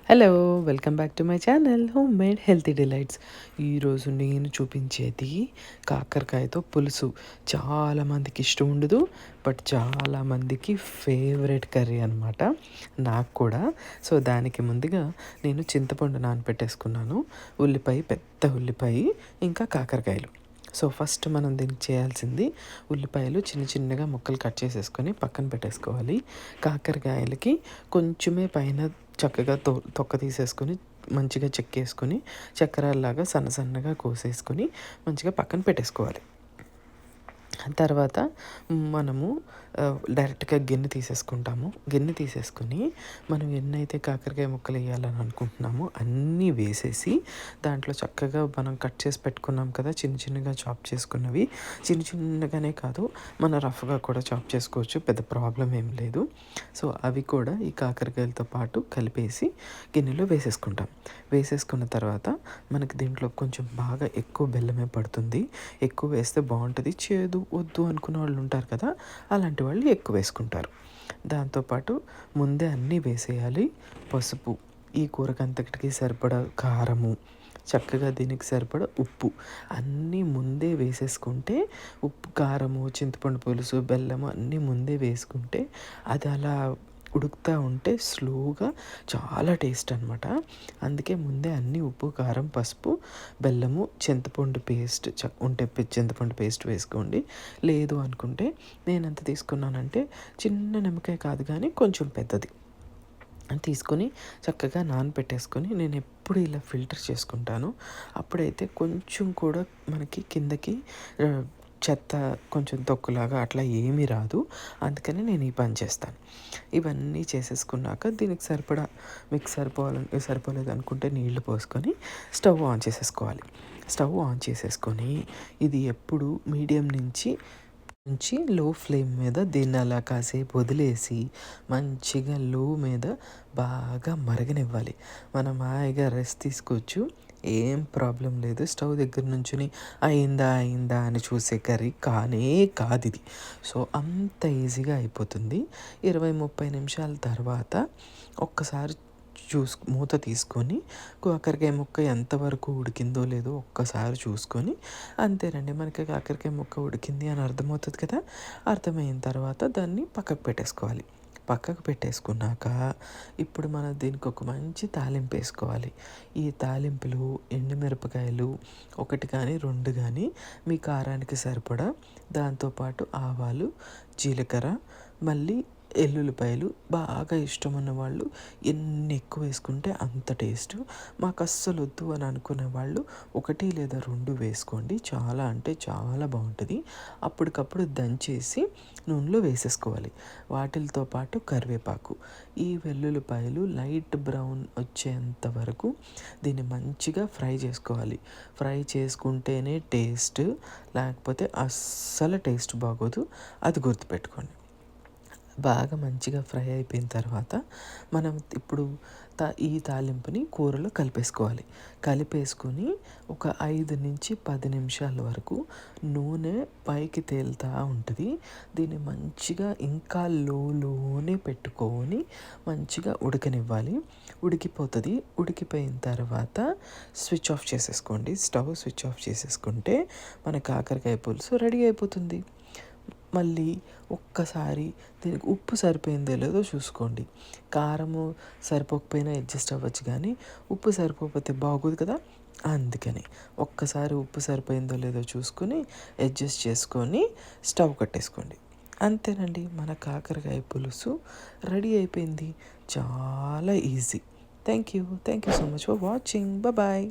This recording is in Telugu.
Hello! Welcome back to my channel home made healthy delights. ఈరోజు నేను చూపించేది కాకరకాయతో పులుసు. చాలామందికి ఇష్టం ఉండదు. బట్ చాలామందికి ఫేవరెట్ కర్రీ అనమాట. నాకు కూడా. సో, దానికి ముందుగా నేను చింతపండు నానబెట్టేసుకున్నాను. ఉల్లిపాయ, పెద్ద ఉల్లిపాయ, ఇంకా కాకరకాయలు. సో, ఫస్ట్ మనం దీనికి చేయాల్సింది ఉల్లిపాయలు చిన్న చిన్నగా ముక్కలు కట్ చేసేసుకొని పక్కన పెట్టేసుకోవాలి. కాకరకాయలకి కొంచెమే పైన చక్కగా తొక్క తీసేసుకొని మంచిగా చెక్కేసుకొని చక్రాల్లాగా సన్న సన్నగా కోసేసుకొని మంచిగా పక్కన పెట్టేసుకోవాలి. తర్వాత మనము డైరెక్ట్గా గిన్నె తీసేసుకుంటాము. గిన్నె తీసేసుకొని మనం ఎన్నైతే కాకరకాయ ముక్కలు వేయాలని అనుకుంటున్నామో అన్నీ వేసేసి దాంట్లో చక్కగా మనం కట్ చేసి పెట్టుకున్నాం కదా, చిన్న చిన్నగా చాప్ చేసుకున్నవి. చిన్న చిన్నగానే కాదు, మనం రఫ్గా కూడా చాప్ చేసుకోవచ్చు, పెద్ద ప్రాబ్లం ఏం లేదు. సో అవి కూడా ఈ కాకరకాయలతో పాటు కలిపేసి గిన్నెలో వేసేసుకుంటాం. వేసేసుకున్న తర్వాత మనకి దీంట్లో కొంచెం బాగా ఎక్కువ బెల్లమే పడుతుంది. ఎక్కువ వేస్తే బాగుంటుంది. చేదు వద్దు అనుకున్న వాళ్ళు ఉంటారు కదా, అలాంటి వాళ్ళు ఎక్కువ వేసుకుంటారు. దాంతోపాటు ముందే అన్నీ వేసేయాలి. పసుపు, ఈ కూరకంతటికి సరిపడా కారము, చక్కగా దీనికి సరిపడా ఉప్పు అన్నీ ముందే వేసేసుకుంటే, ఉప్పు, కారము, చింతపండు పులుసు, బెల్లము అన్నీ ముందే వేసుకుంటే అది అలా ఉడుకుతూ ఉంటే స్లోగా చాలా టేస్ట్ అనమాట. అందుకే ముందే అన్నీ ఉప్పు, కారం, పసుపు, బెల్లము, చింతపండు పేస్ట్ ఉంటే చింతపండు పేస్ట్ వేసుకోండి. లేదు అనుకుంటే నేను ఎంత తీసుకున్నానంటే చిన్న నిమ్మకాయ కాదు కానీ కొంచెం పెద్దది తీసుకొని చక్కగా నానబెట్టేసుకొని నేను ఎప్పుడు ఇలా ఫిల్టర్ చేసుకుంటాను. అప్పుడైతే కొంచెం కూడా మనకి కిందకి చెత్త కొంచెం తొక్కులాగా అట్లా ఏమీ రాదు. అందుకని నేను ఈ పని చేస్తాను. ఇవన్నీ చేసేసుకున్నాక దీనికి సరిపడా మీకు సరిపోలేదు అనుకుంటే నీళ్లు పోసుకొని స్టవ్ ఆన్ చేసేసుకోవాలి. స్టవ్ ఆన్ చేసేసుకొని ఇది ఎప్పుడు మీడియం నుంచి లో ఫ్లేమ్ మీద దీన్ని అలా కాసేపు వదిలేసి మంచిగా లో మీద బాగా మరగనివ్వాలి. మనం హాయిగా రెస్ట్ తీసుకోవచ్చు, ఏం ప్రాబ్లం లేదు. స్టవ్ దగ్గర నుంచుని అయిందా అని చూసే కర్రీ కానే కాదు ఇది. సో అంత ఈజీగా అయిపోతుంది. 20-30 నిమిషాల తర్వాత ఒక్కసారి మూత తీసుకొని కాకరకాయ ముక్క ఎంతవరకు ఉడికిందో లేదో ఒక్కసారి చూసుకొని అంతేనండి, మనకి కాకరకాయ ముక్క ఉడికింది అని అర్థమవుతుంది కదా. అర్థమైన తర్వాత దాన్ని పక్కకు పెట్టేసుకోవాలి. పక్కకు పెట్టేసుకున్నాక ఇప్పుడు మనం దీనికి ఒక మంచి తాలింపు వేసుకోవాలి. ఈ తాలింపులు ఎండుమిరపకాయలు 1 కానీ 2 కానీ మీ కారానికి సరిపడా, దాంతోపాటు ఆవాలు, జీలకర్ర, మళ్ళీ ఎల్లుల్లిపాయలు బాగా ఇష్టం ఉన్న వాళ్ళు ఎన్ని ఎక్కువ వేసుకుంటే అంత టేస్ట్. మాకు అస్సలు వద్దు అని అనుకునే వాళ్ళు 1 లేదా 2 వేసుకోండి. చాలా అంటే చాలా బాగుంటుంది. అప్పటికప్పుడు దంచేసి నూనెలో వేసేసుకోవాలి. వాటితో పాటు కరివేపాకు, ఈ వెల్లుల్లిపాయలు లైట్ బ్రౌన్ వచ్చేంత వరకు దీన్ని మంచిగా ఫ్రై చేసుకోవాలి. ఫ్రై చేసుకుంటేనే టేస్ట్, లేకపోతే అస్సలు టేస్ట్ బాగోదు. అది గుర్తుపెట్టుకోండి. బాగా మంచిగా ఫ్రై అయిపోయిన తర్వాత మనం ఇప్పుడు ఈ తాలింపుని కూరలో కలిపేసుకోవాలి. కలిపేసుకొని ఒక 5-10 నిమిషాల వరకు నూనె పైకి తేలుతూ ఉంటుంది. దీన్ని మంచిగా ఇంకా లోనే పెట్టుకొని మంచిగా ఉడకనివ్వాలి. ఉడికిపోతుంది. ఉడికిపోయిన తర్వాత స్విచ్ ఆఫ్ చేసేసుకోండి. స్టవ్ స్విచ్ ఆఫ్ చేసేసుకుంటే మన కాకరకాయ పులుసు రెడీ అయిపోతుంది. మళ్ళీ ఒక్కసారి దీనికి ఉప్పు సరిపోయిందో లేదో చూసుకోండి. కారము సరిపోకపోయినా అడ్జస్ట్ అవ్వచ్చు, కానీ ఉప్పు సరిపోకపోతే బాగోదు కదా. అందుకని ఒక్కసారి ఉప్పు సరిపోయిందో లేదో చూసుకొని అడ్జస్ట్ చేసుకొని స్టవ్ కట్టేసుకోండి. అంతేనండి, మన కాకరకాయ పులుసు రెడీ అయిపోయింది. చాలా easy. Thank you so much for watching. Bye.